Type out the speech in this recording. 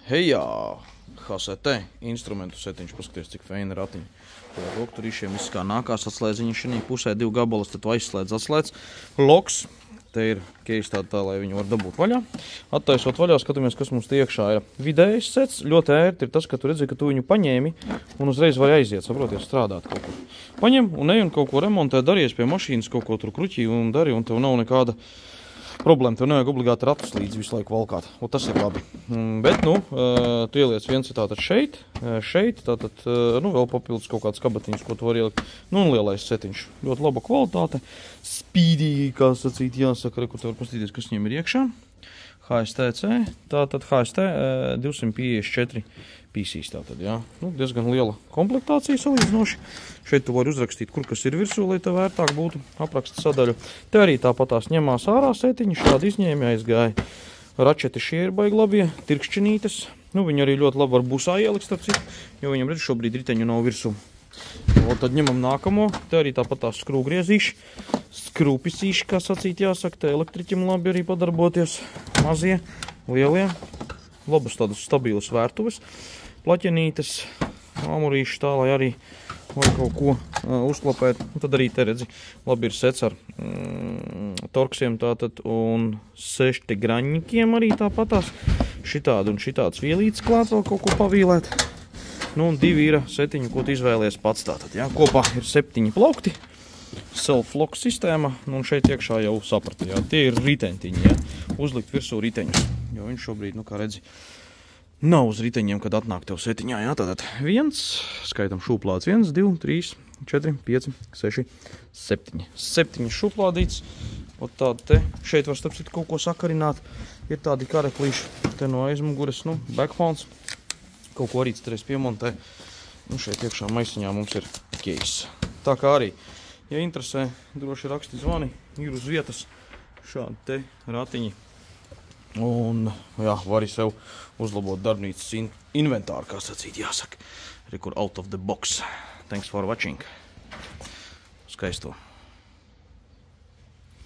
Hejā! HST instrumentu setiņš, paskaties, cik feina ratiņi. Rokturīšiem viss kā nākās, atslēdziņi šī pusē 2 gabalas, tad tu aizslēdz, atslēdz. Loks, te ir keis tā, lai viņu var dabūt vaļā. Attaisot vaļā, skatāmies, kas mums tie iekšā ir. Vidējais sets, ļoti ērti ir tas, ka tu redzi, ka tu viņu paņēmi un uzreiz vari aiziet, saproties, strādāt kaut kur. Paņem un ej un kaut ko remontē, daries pie mašīnas, kaut ko tur kruķī un dari, un tev nav nekāda problēma, tev nevajag obligāti ratus līdz visu laiku valkāt. Un tas ir labi. Bet, tu ieliec viens ir tātad šeit, tātad, vēl papildus kaut kāds kabatiņš, ko tu vari ielikt. Un lielais setiņš. Ļoti laba kvalitāte. Spīdīgi, kā sacīt, jāsaka, kur tu var pastīties, kas viņiem ir iekšā. HSTC, tātad HST 254 PCs, tātad, jā. Diezgan liela komplektācija salīdzinoši. Šeit tu vari uzrakstīt, kur kas ir virsū, lai tev vērtāk būtu apraksta sadaļu. Te arī tāpatās ņemās ārā setiņi, šādi izņēmi aizgāja. Račeti šie ir baigi labie, tirkšķinītes. Viņi arī ļoti labi var busā ielikt, starp citu, jo viņam redz šobrīd riteņu nav virsū. Tad ņemam nākamo, te arī tāpatās skrūgriezīši, skrūpisīši, kā sacīt jāsaka, te elektriķim labi arī padarboties. Mazie, lielie, labas tādas stabilas vērtuves, plaķenītes, āmurīši tā, lai arī var kaut ko uzklapēt. Un tad arī te redzi, labi ir sets ar torksiem tātad un 6 graņņikiem arī tāpatās. Šitādi un šitāds vielītes klāt vēl kaut ko pavīlēt. Un 2 ir setiņi, ko tu izvēlies pats tātad, jā. Kopā ir 7 plaukti, self-lock sistēma, un šeit iekšā jau saprati, jā. Tie ir ritentiņi, jā. Uzlikt virsū riteņus, jo viņš šobrīd, kā redzi, nav uz riteņiem, kad atnāk tev setiņā, jā. Tātad 1, skaitam šūplāds 1, 2, 3, 4, 5, 6, 7. 7 šūplādīts, un tāda te, šeit var starp citu kaut ko sakarināt, ir tādi kareklīši, te no aizmuguras, backphones. Kaut ko arī cerēs piemontē. Šeit iekšā maisiņā mums ir keis. Tā kā arī, ja interesē, droši raksti zvani, ir uz vietas šādi te ratiņi. Un, jā, vari sev uzlabot darbnīcas inventāru, kā sacīt jāsaka. Rekur out of the box. Thanks for watching. Skaisto.